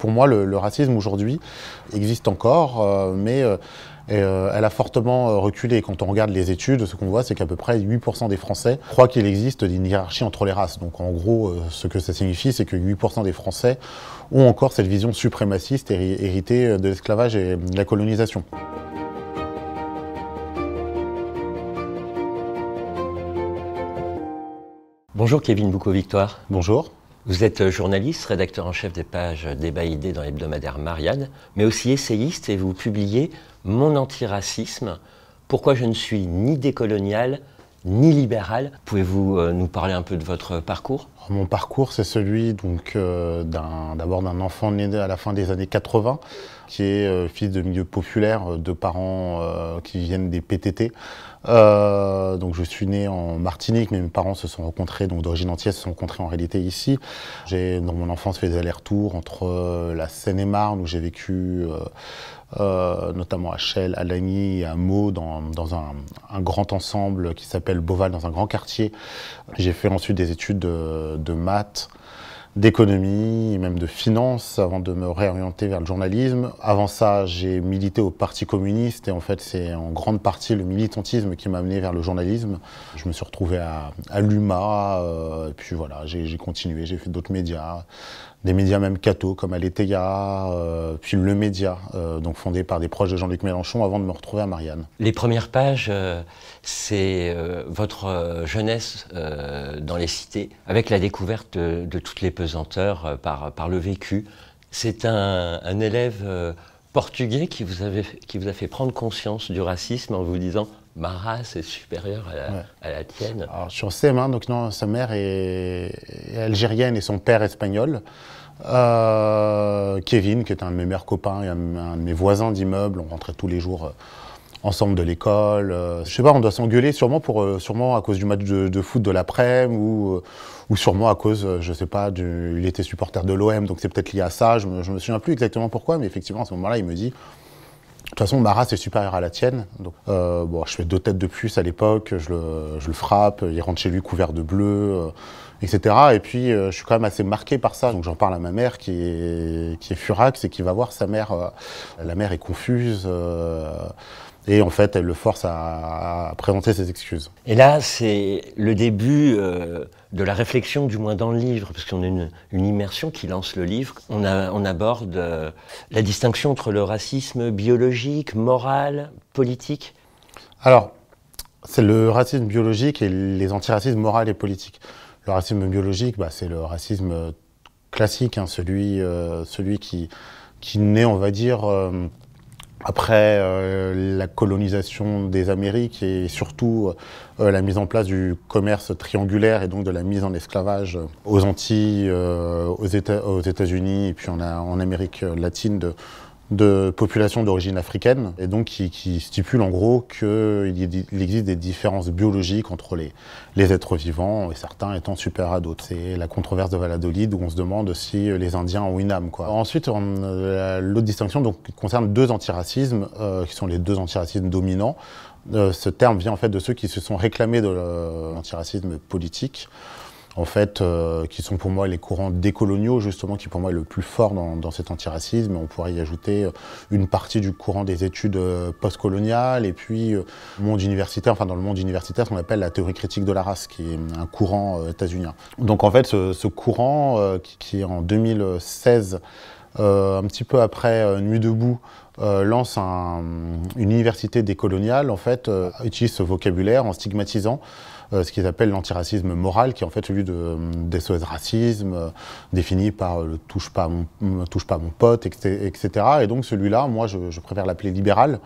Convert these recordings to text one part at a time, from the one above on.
Pour moi, le racisme aujourd'hui existe encore, mais elle a fortement reculé. Quand on regarde les études, ce qu'on voit, c'est qu'à peu près 8% des Français croient qu'il existe une hiérarchie entre les races. Donc en gros, ce que ça signifie, c'est que 8% des Français ont encore cette vision suprémaciste héritée de l'esclavage et de la colonisation. Bonjour Kevin Boucaud-Victoire. Bonjour. Vous êtes journaliste, rédacteur en chef des pages Débat Idées dans l'hebdomadaire Marianne, mais aussi essayiste, et vous publiez Mon antiracisme, pourquoi je ne suis ni décolonial ni libéral. Pouvez-vous nous parler un peu de votre parcours ? Mon parcours, c'est celui d'abord d'un enfant né à la fin des années 80, qui est fils de milieu populaire, de parents qui viennent des PTT. Donc je suis né en Martinique, mais mes parents se sont rencontrés, donc d'origine antillaise, se sont rencontrés en réalité ici. J'ai dans mon enfance fait des allers-retours entre la Seine-et-Marne, où j'ai vécu notamment à Chelles, à Lagny et à Meaux, dans un grand ensemble qui s'appelle Beauval, dans un grand quartier. J'ai fait ensuite des études de maths, d'économie, même de finance, avant de me réorienter vers le journalisme. Avant ça, j'ai milité au Parti communiste, et en fait, c'est en grande partie le militantisme qui m'a amené vers le journalisme. Je me suis retrouvé à l'UMA, et puis voilà, j'ai continué, j'ai fait d'autres médias, des médias même cathos, comme Aletheia, puis Le Média, donc fondé par des proches de Jean-Luc Mélenchon, avant de me retrouver à Marianne. Les premières pages, c'est votre jeunesse dans les cités, avec la découverte de toutes les pesanteurs par le vécu. C'est un élève portugais qui vous a fait prendre conscience du racisme en vous disant « ma race est supérieure à la tienne ». Alors, je suis en CM1, donc non, sa mère est algérienne et son père espagnol. Kevin, qui est un de mes meilleurs copains et un de mes voisins d'immeuble, on rentrait tous les jours ensemble de l'école. Je sais pas, on doit s'engueuler sûrement à cause du match de foot de l'après-midi ou sûrement à cause, je sais pas, il était supporter de l'OM, donc c'est peut-être lié à ça. Je me souviens plus exactement pourquoi, mais effectivement à ce moment-là, il me dit de toute façon, ma race est supérieure à la tienne. Donc, bon, je fais 2 têtes de puce à l'époque, je le frappe, il rentre chez lui couvert de bleu, etc. Et puis, je suis quand même assez marqué par ça. Donc, j'en parle à ma mère qui est furax et qui va voir sa mère. La mère est confuse. Et en fait, elle le force à présenter ses excuses. Et là, c'est le début de la réflexion, du moins dans le livre, parce qu'on a une immersion qui lance le livre. On aborde la distinction entre le racisme biologique, moral, politique. Alors, c'est le racisme biologique et les antiracismes moral et politique. Le racisme biologique, c'est le racisme classique, hein, celui qui naît, on va dire, après la colonisation des Amériques et surtout la mise en place du commerce triangulaire et donc de la mise en esclavage aux Antilles, aux États-Unis et puis en Amérique latine de populations d'origine africaine, et donc qui stipule en gros qu'il existe des différences biologiques entre les êtres vivants, et certains étant supérieurs à d'autres. C'est la controverse de Valladolid où on se demande si les Indiens ont une âme, quoi. Ensuite, l'autre distinction donc, concerne 2 antiracismes, qui sont les 2 antiracismes dominants. Ce terme vient en fait de ceux qui se sont réclamés de l'antiracisme politique, en fait, qui sont pour moi les courants décoloniaux, justement, qui pour moi est le plus fort dans cet antiracisme. On pourrait y ajouter une partie du courant des études postcoloniales, et puis monde universitaire, enfin dans le monde universitaire, ce qu'on appelle la théorie critique de la race, qui est un courant états-unien. Donc en fait, ce courant, qui en 2016, un petit peu après Nuit debout, lance une université décoloniale, en fait, utilise ce vocabulaire en stigmatisant ce qu'ils appellent l'antiracisme moral, qui est en fait celui des SOS racisme, défini par le touche pas à mon pote, etc. Et donc celui-là, moi, je préfère l'appeler libéral,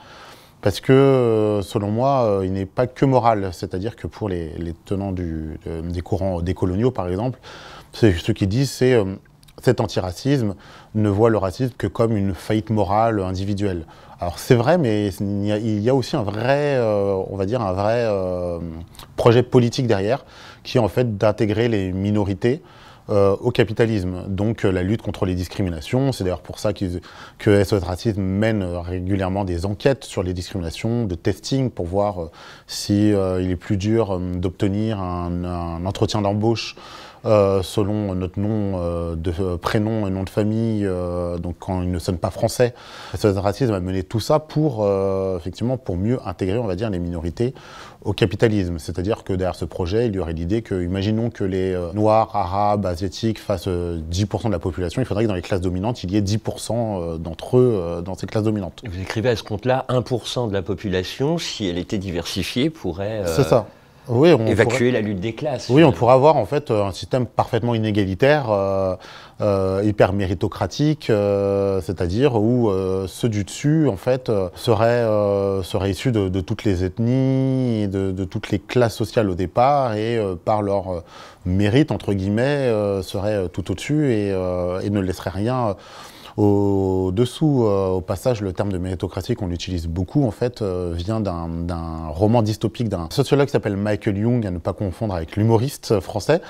parce que, selon moi, il n'est pas que moral. C'est-à-dire que pour les tenants des courants décoloniaux, par exemple, ce qu'ils disent, c'est cet antiracisme ne voit le racisme que comme une faillite morale individuelle. Alors c'est vrai, mais il y a aussi un vrai, on va dire, un vrai projet politique derrière, qui est en fait d'intégrer les minorités au capitalisme. Donc la lutte contre les discriminations, c'est d'ailleurs pour ça que SOS Racisme mène régulièrement des enquêtes sur les discriminations, de testing pour voir si il est plus dur d'obtenir un entretien d'embauche selon notre nom de prénom et nom de famille, donc quand il ne sonne pas français. SOS Racisme a mené tout ça pour, effectivement, pour mieux intégrer, on va dire, les minorités au capitalisme. C'est-à-dire que derrière ce projet, il y aurait l'idée que, imaginons que les Noirs, Arabes, Asiatiques fassent 10% de la population, il faudrait que dans les classes dominantes, il y ait 10% d'entre eux dans ces classes dominantes. Vous écrivez à ce compte-là, 1% de la population, si elle était diversifiée, pourrait C'est ça. Oui, évacuer la lutte des classes. Oui, on pourrait avoir en fait un système parfaitement inégalitaire, hyper méritocratique, c'est-à-dire où ceux du dessus en fait seraient issus de toutes les ethnies, et de toutes les classes sociales au départ et par leur mérite entre guillemets seraient tout au-dessus et ne laisseraient rien au-dessous. Au passage, le terme de méritocratie qu'on utilise beaucoup, en fait, vient d'un roman dystopique d'un sociologue qui s'appelle Michael Young, à ne pas confondre avec l'humoriste français,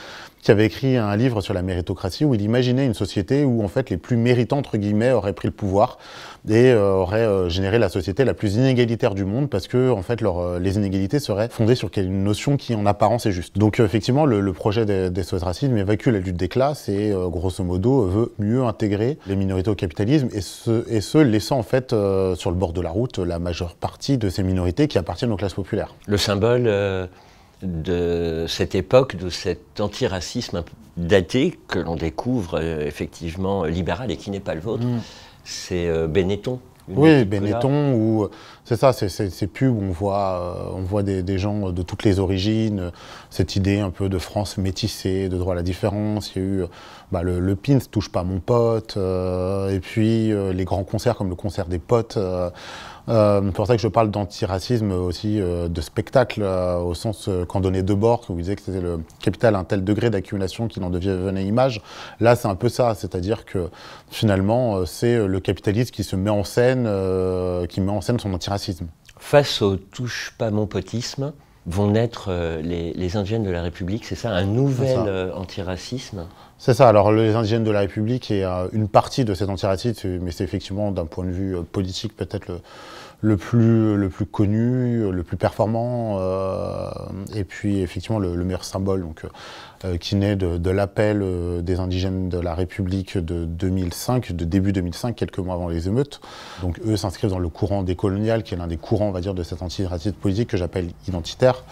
qui avait écrit un livre sur la méritocratie où il imaginait une société où, en fait, les plus méritants, entre guillemets, auraient pris le pouvoir et auraient généré la société la plus inégalitaire du monde parce que, en fait, les inégalités seraient fondées sur une notion qui, en apparence, est juste. Donc, effectivement, le projet des SOS Racisme évacue la lutte des classes et, grosso modo, veut mieux intégrer les minorités au capitalisme et ce laissant, en fait, sur le bord de la route, la majeure partie de ces minorités qui appartiennent aux classes populaires. Le symbole de cette époque, de cet antiracisme daté que l'on découvre effectivement libéral et qui n'est pas le vôtre, c'est Benetton. Oui, Benetton, où c'est ça, c'est pubs où on voit des gens de toutes les origines, cette idée un peu de France métissée, de droit à la différence. Il y a eu le Pins, touche pas mon pote, et puis les grands concerts comme le concert des potes. C'est pour ça que je parle d'antiracisme aussi, de spectacle, au sens qu'en donnait Debord, où il disait que c'était le capital à un tel degré d'accumulation qu'il en devenait image. Là, c'est un peu ça, c'est-à-dire que finalement, c'est le capitalisme qui se met en scène, qui met en scène son antiracisme. Face au touche pas mon potisme, vont naître les indigènes de la République, c'est ça, un nouvel antiracisme? C'est ça, alors les indigènes de la République est une partie de cet antiracisme, mais c'est effectivement d'un point de vue politique peut-être le plus connu, le plus performant, et puis effectivement le meilleur symbole, donc, qui naît de l'appel des indigènes de la République de 2005, de début 2005, quelques mois avant les émeutes. Donc eux s'inscrivent dans le courant décolonial, qui est l'un des courants, on va dire, de cet antiracisme politique que j'appelle identitaire.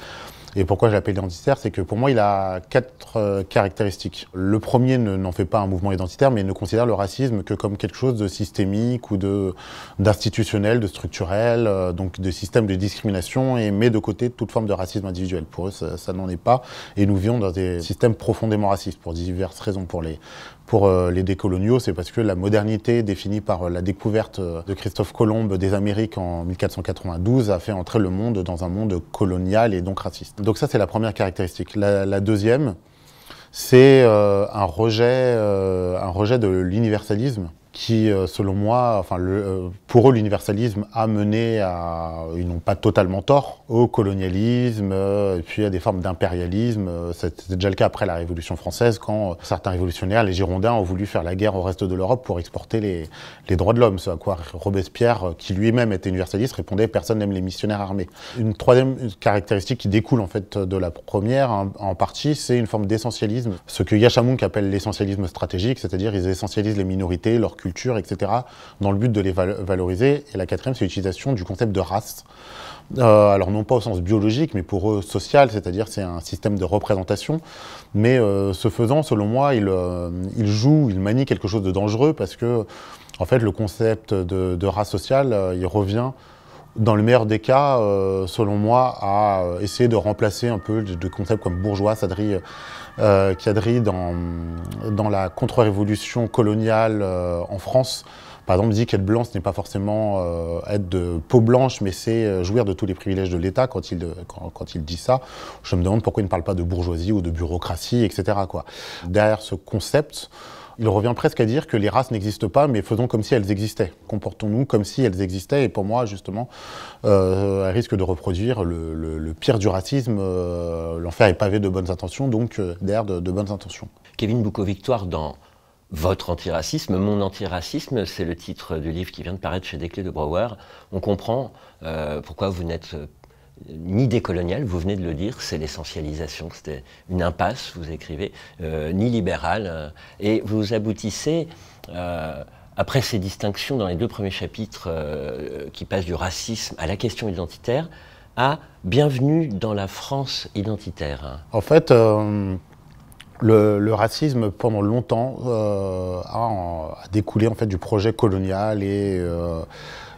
Et pourquoi je l'appelle identitaire, c'est que pour moi, il a 4 caractéristiques. Le premier n'en fait pas un mouvement identitaire, mais ne considère le racisme que comme quelque chose de systémique ou d'institutionnel, de structurel, donc de système de discrimination, et met de côté toute forme de racisme individuel. Pour eux, ça n'en est pas. Et nous vivons dans des systèmes profondément racistes, pour diverses raisons. Pour les décoloniaux, c'est parce que la modernité définie par la découverte de Christophe Colomb des Amériques en 1492 a fait entrer le monde dans un monde colonial et donc raciste. Donc ça, c'est la première caractéristique. La deuxième, c'est un rejet de l'universalisme qui, selon moi, pour eux, l'universalisme a mené ils n'ont pas totalement tort, au colonialisme, et puis à des formes d'impérialisme. C'était déjà le cas après la Révolution française, quand certains révolutionnaires, les Girondins, ont voulu faire la guerre au reste de l'Europe pour exporter les droits de l'homme. Ce à quoi Robespierre, qui lui-même était universaliste, répondait « personne n'aime les missionnaires armés ». Une troisième caractéristique qui découle en fait de la première, en partie, c'est une forme d'essentialisme. Ce que Yashamounk appelle l'essentialisme stratégique, c'est-à-dire ils essentialisent les minorités, leur culture, etc., dans le but de les valoriser. Et la quatrième, c'est l'utilisation du concept de race. Alors non pas au sens biologique, mais pour eux social, c'est-à-dire c'est un système de représentation. Mais ce faisant, selon moi, il manie quelque chose de dangereux parce que, en fait, le concept de race sociale, il revient, dans le meilleur des cas, selon moi, à essayer de remplacer un peu de concepts comme bourgeois, Quadri dans la contre-révolution coloniale en France. Par exemple, dit qu'être blanc, ce n'est pas forcément être de peau blanche, mais c'est jouir de tous les privilèges de l'État quand il dit ça. Je me demande pourquoi il ne parle pas de bourgeoisie ou de bureaucratie, etc., quoi. Derrière ce concept, il revient presque à dire que les races n'existent pas, mais faisons comme si elles existaient. Comportons-nous comme si elles existaient. Et pour moi, justement, elles risquent de reproduire le pire du racisme. L'enfer est pavé de bonnes intentions, donc derrière de bonnes intentions. Kevin Boucault-Victoire, dans Votre antiracisme, Mon antiracisme, c'est le titre du livre qui vient de paraître chez Desclés de Brouwer. On comprend pourquoi vous n'êtes ni décoloniale, vous venez de le dire, c'est l'essentialisation, c'était une impasse, vous écrivez, ni libérale, et vous aboutissez, après ces distinctions dans les 2 premiers chapitres qui passent du racisme à la question identitaire, à bienvenue dans la France identitaire. En fait, le racisme, pendant longtemps, a découlé en fait, du projet colonial et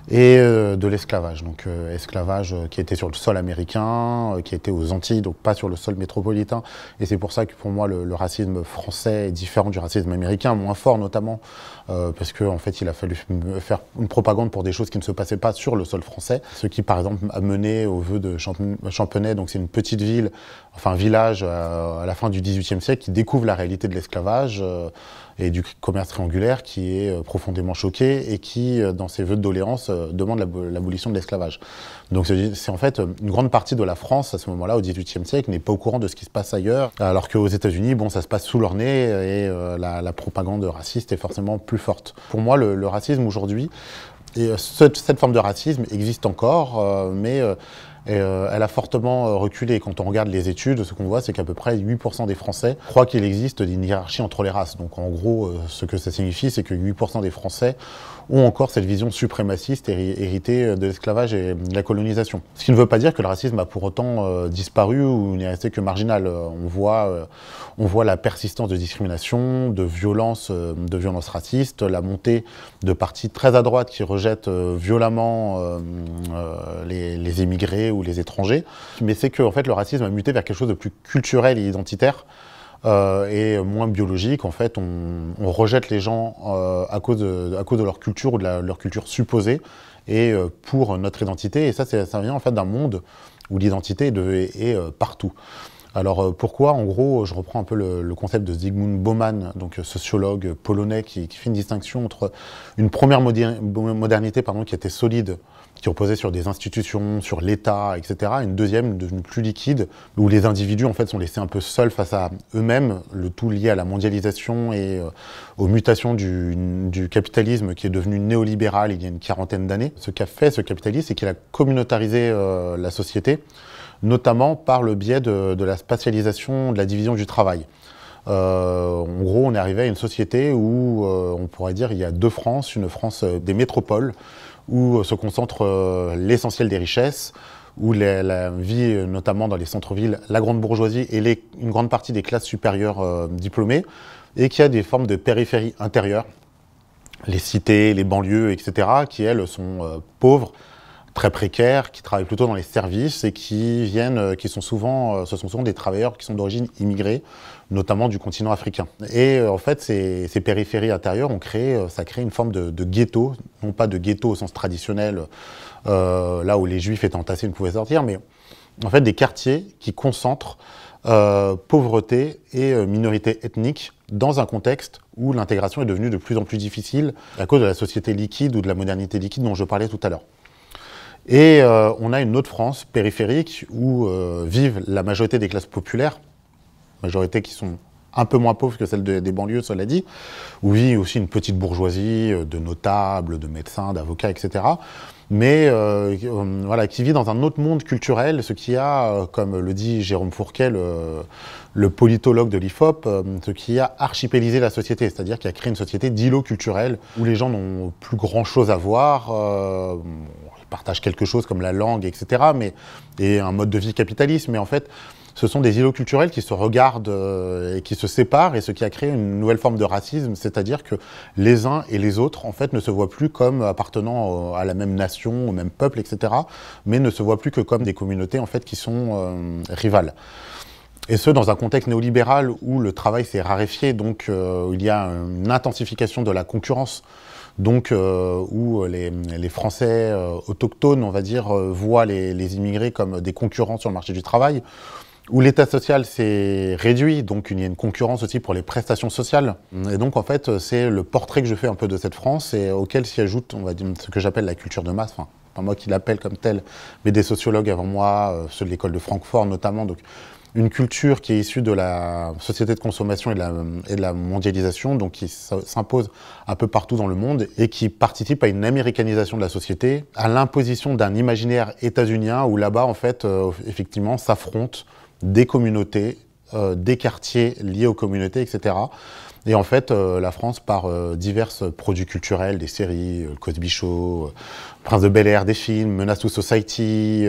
de l'esclavage. Donc esclavage qui était sur le sol américain, qui était aux Antilles, donc pas sur le sol métropolitain. Et c'est pour ça que pour moi le racisme français est différent du racisme américain, moins fort notamment, parce qu'en fait il a fallu faire une propagande pour des choses qui ne se passaient pas sur le sol français. Ce qui par exemple a mené au vœu de Champenay, donc c'est une petite ville, enfin un village à la fin du XVIIIe siècle qui découvre la réalité de l'esclavage et du commerce triangulaire, qui est profondément choqué et qui, dans ses vœux de doléances, demande l'abolition de l'esclavage. Donc c'est en fait une grande partie de la France, à ce moment-là, au XVIIIe siècle, n'est pas au courant de ce qui se passe ailleurs, alors qu'aux États-Unis, bon, ça se passe sous leur nez et la propagande raciste est forcément plus forte. Pour moi, le racisme aujourd'hui, et cette forme de racisme existe encore, mais elle a fortement reculé. Quand on regarde les études, ce qu'on voit, c'est qu'à peu près 8% des Français croient qu'il existe une hiérarchie entre les races. Donc en gros, ce que ça signifie, c'est que 8% des Français ont encore cette vision suprémaciste héritée de l'esclavage et de la colonisation. Ce qui ne veut pas dire que le racisme a pour autant disparu ou n'est resté que marginal. On voit la persistance de discrimination, de violences racistes, la montée de partis très à droite qui rejettent violemment les immigrés ou les étrangers. Mais c'est que en fait, le racisme a muté vers quelque chose de plus culturel et identitaire. Et moins biologique. En fait, on rejette les gens à cause de leur culture ou de leur culture supposée et pour notre identité. Et ça vient en fait d'un monde où l'identité est partout. Alors pourquoi? En gros, je reprends un peu le concept de Zygmunt Bauman, donc sociologue polonais, qui fait une distinction entre une première modernité qui était solide, qui reposait sur des institutions, sur l'État, etc. Une deuxième devenue plus liquide, où les individus en fait sont laissés un peu seuls face à eux-mêmes, le tout lié à la mondialisation et aux mutations du capitalisme qui est devenu néolibéral il y a une quarantaine d'années. Ce qu'a fait ce capitalisme, c'est qu'il a communautarisé la société, notamment par le biais de la spatialisation, de la division du travail. En gros, on est arrivé à une société où on pourrait dire il y a 2 Frances, une France des métropoles, où se concentre l'essentiel des richesses, où la vie, notamment dans les centres-villes, la grande bourgeoisie et une grande partie des classes supérieures diplômées, et qu'il y a des formes de périphérie intérieure, les cités, les banlieues, etc., qui elles sont pauvres, très précaires, qui travaillent plutôt dans les services et ce sont souvent des travailleurs qui sont d'origine immigrée, notamment du continent africain. Et en fait, ces périphéries intérieures ça crée une forme de ghetto, non pas de ghetto au sens traditionnel, là où les juifs étant entassés ne pouvaient sortir, mais en fait des quartiers qui concentrent pauvreté et minorité ethnique dans un contexte où l'intégration est devenue de plus en plus difficile à cause de la société liquide ou de la modernité liquide dont je parlais tout à l'heure. Et on a une autre France périphérique où vivent la majorité des classes populaires, majorité qui sont un peu moins pauvres que celles des banlieues, cela dit, où vit aussi une petite bourgeoisie de notables, de médecins, d'avocats, etc. Mais voilà, qui vit dans un autre monde culturel, ce qui a, comme le dit Jérôme Fourquet, le politologue de l'IFOP, ce qui a archipélisé la société, c'est-à-dire qui a créé une société d'îlots culturels où les gens n'ont plus grand-chose à voir, ils partagent quelque chose comme la langue, etc., et un mode de vie capitaliste, mais en fait, ce sont des îlots culturels qui se regardent et qui se séparent, et ce qui a créé une nouvelle forme de racisme, c'est-à-dire que les uns et les autres, en fait, ne se voient plus comme appartenant à la même nation, au même peuple, etc., mais ne se voient plus que comme des communautés, en fait, qui sont rivales. Et ce, dans un contexte néolibéral où le travail s'est raréfié, donc il y a une intensification de la concurrence, donc où les Français autochtones, on va dire, voient les immigrés comme des concurrents sur le marché du travail, où l'état social s'est réduit, donc il y a une concurrence aussi pour les prestations sociales. Et donc en fait, c'est le portrait que je fais un peu de cette France et auquel s'y ajoute, on va dire, ce que j'appelle la culture de masse, enfin, pas moi qui l'appelle comme tel, mais des sociologues avant moi, ceux de l'école de Francfort notamment, donc une culture qui est issue de la société de consommation et de la mondialisation, donc qui s'impose un peu partout dans le monde et qui participe à une américanisation de la société, à l'imposition d'un imaginaire états-unien où là-bas, en fait, effectivement, s'affrontent des communautés, des quartiers liés aux communautés, etc. Et en fait, la France, par divers produits culturels, des séries, le Cosby Show, Prince de Bel-Air, des films, Menace to Society,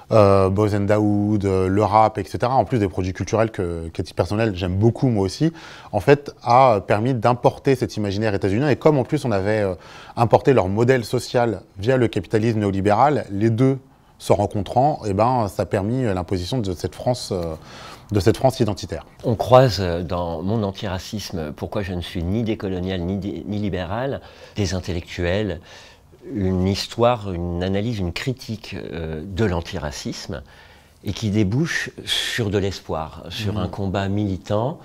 Boys and Daoud, le rap, etc. En plus des produits culturels qu'à titre personnel, j'aime beaucoup moi aussi, en fait, a permis d'importer cet imaginaire états-unien. Et comme en plus on avait importé leur modèle social via le capitalisme néolibéral, les deux se rencontrant, eh ben, ça a permis l'imposition de cette France identitaire. On croise dans mon antiracisme, pourquoi je ne suis ni décolonial ni libéral, des intellectuels, une histoire, une analyse, une critique de l'antiracisme et qui débouche sur de l'espoir, sur un combat militant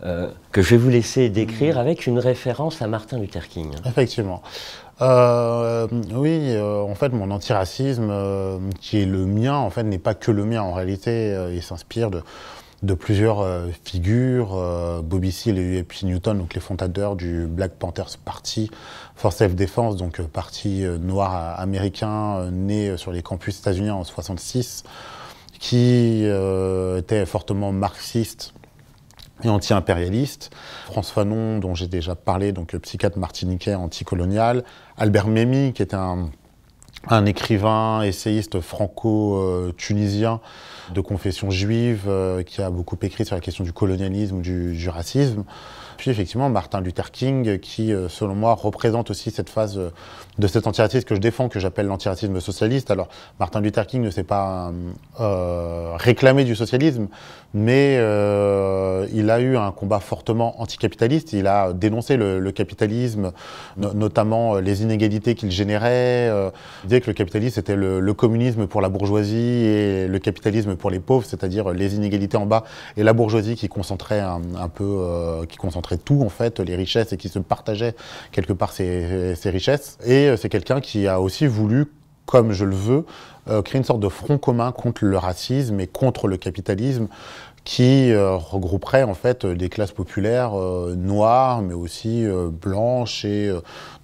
que je vais vous laisser décrire avec une référence à Martin Luther King. Effectivement. Oui, en fait, mon antiracisme, qui est le mien, en fait, n'est pas que le mien. En réalité, il s'inspire de plusieurs figures, Bobby Seale et U.P. Newton, donc les fondateurs du Black Panthers Party for Self-Defense, donc parti noir américain né sur les campus états-uniens en 1966, qui était fortement marxiste et anti-impérialiste. François Fanon, dont j'ai déjà parlé, donc psychiatre martiniquais anticolonial. Albert Memmi, qui était un écrivain, essayiste franco-tunisien de confession juive, qui a beaucoup écrit sur la question du colonialisme ou du racisme. Puis effectivement, Martin Luther King, qui, selon moi, représente aussi cette phase de cet antiracisme que je défends, que j'appelle l'antiracisme socialiste. Alors, Martin Luther King ne s'est pas réclamé du socialisme, mais il a eu un combat fortement anticapitaliste. Il a dénoncé le capitalisme, notamment les inégalités qu'il générait. Il disait que le capitalisme, c'était le communisme pour la bourgeoisie et le capitalisme pour les pauvres, c'est-à-dire les inégalités en bas et la bourgeoisie qui concentrait un peu, qui concentrait tout, en fait, les richesses, et qui se partageait quelque part ces richesses. Et c'est quelqu'un qui a aussi voulu, comme je le veux, créer une sorte de front commun contre le racisme et contre le capitalisme, qui regrouperait en fait des classes populaires noires, mais aussi blanches et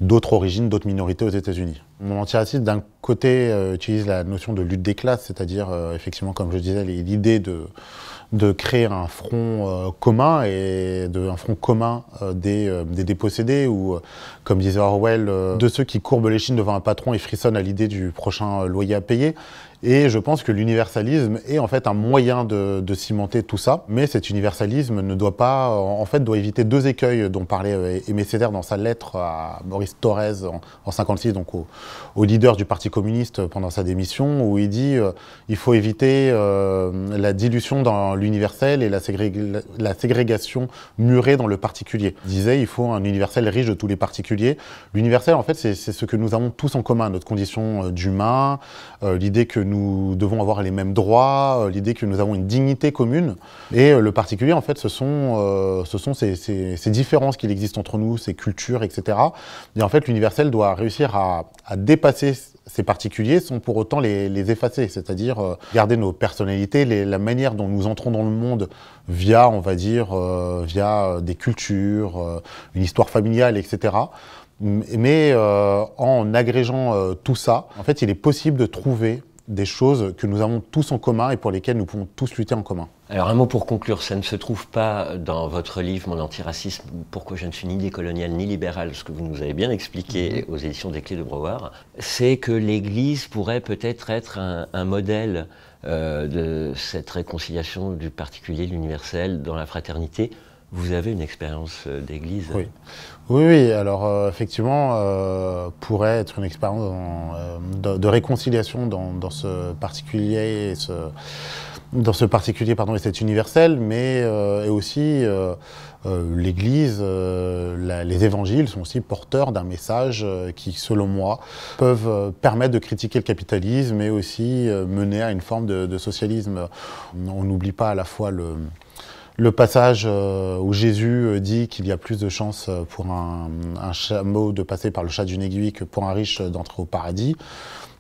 d'autres origines, d'autres minorités aux États-Unis. Mon antiracisme, d'un côté, utilise la notion de lutte des classes, c'est-à-dire, effectivement, comme je disais, l'idée de créer un front commun, et un front commun des dépossédés, ou, comme disait Orwell, de ceux qui courbent l'échine devant un patron et frissonnent à l'idée du prochain loyer à payer. Et je pense que l'universalisme est en fait un moyen de cimenter tout ça, mais cet universalisme ne doit pas, en fait, doit éviter deux écueils dont parlait Aimé Césaire dans sa lettre à Maurice Thorez en 56, donc au leader du Parti communiste pendant sa démission, où il dit il faut éviter la dilution dans l'universel et la ségrégation murée dans le particulier. Il disait il faut un universel riche de tous les particuliers. L'universel, en fait, c'est ce que nous avons tous en commun, notre condition d'humain, l'idée que nous devons avoir les mêmes droits, l'idée que nous avons une dignité commune. Et le particulier, en fait, ce sont ces différences qu'il existe entre nous, ces cultures, etc. Et en fait, l'universel doit réussir à dépasser ces particuliers sans pour autant les effacer, c'est-à-dire garder nos personnalités, la manière dont nous entrons dans le monde via, on va dire, via des cultures, une histoire familiale, etc. Mais en agrégeant tout ça, en fait, il est possible de trouver des choses que nous avons tous en commun et pour lesquelles nous pouvons tous lutter en commun. Alors un mot pour conclure, ça ne se trouve pas dans votre livre « Mon antiracisme, pourquoi je ne suis ni décolonial ni libéral », ce que vous nous avez bien expliqué aux éditions des Clés de Brouwer, c'est que l'Église pourrait peut-être être un modèle de cette réconciliation du particulier, de l'universel, dans la fraternité. Vous avez une expérience d'église? Oui. Oui, alors effectivement, pourrait être une expérience de réconciliation dans ce particulier, et cet universel, mais et aussi l'Église, les évangiles sont aussi porteurs d'un message qui, selon moi, peuvent permettre de critiquer le capitalisme, mais aussi mener à une forme de socialisme. On n'oublie pas à la fois le passage où Jésus dit qu'il y a plus de chances pour un chameau de passer par le chat d'une aiguille que pour un riche d'entrer au paradis.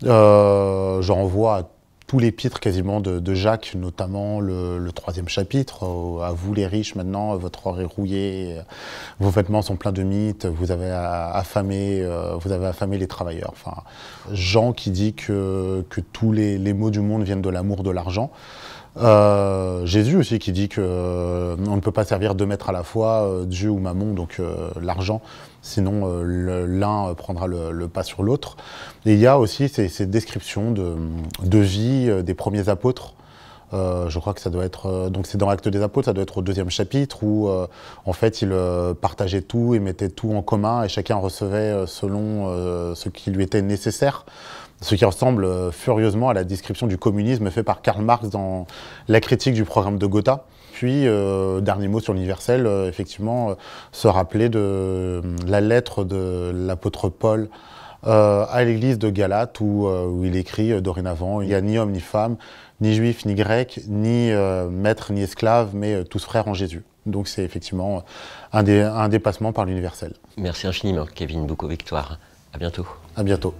Je renvoie à tout l'épître quasiment de Jacques, notamment le 3e chapitre, à vous les riches maintenant, votre or est rouillé, vos vêtements sont pleins de mythes, vous avez affamé les travailleurs. Enfin, Jean qui dit que tous les maux du monde viennent de l'amour de l'argent. Jésus aussi qui dit que on ne peut pas servir 2 maîtres à la fois, Dieu ou Mammon, donc l'argent, sinon l'un prendra le pas sur l'autre. Et il y a aussi ces descriptions de vie des premiers apôtres. Je crois que ça doit être, donc c'est dans l'Acte des Apôtres, ça doit être au 2e chapitre où en fait ils partageaient tout et mettaient tout en commun et chacun recevait selon ce qui lui était nécessaire. Ce qui ressemble furieusement à la description du communisme fait par Karl Marx dans la critique du programme de Gotha. Puis, dernier mot sur l'universel, effectivement, se rappeler de la lettre de l'apôtre Paul à l'église de Galate où il écrit dorénavant, il n'y a ni homme ni femme, ni juif ni grec, ni maître ni esclave, mais tous frères en Jésus. Donc c'est effectivement un dépassement par l'universel. Merci infiniment, Kevin Boucaud-Victoire. À bientôt. À bientôt.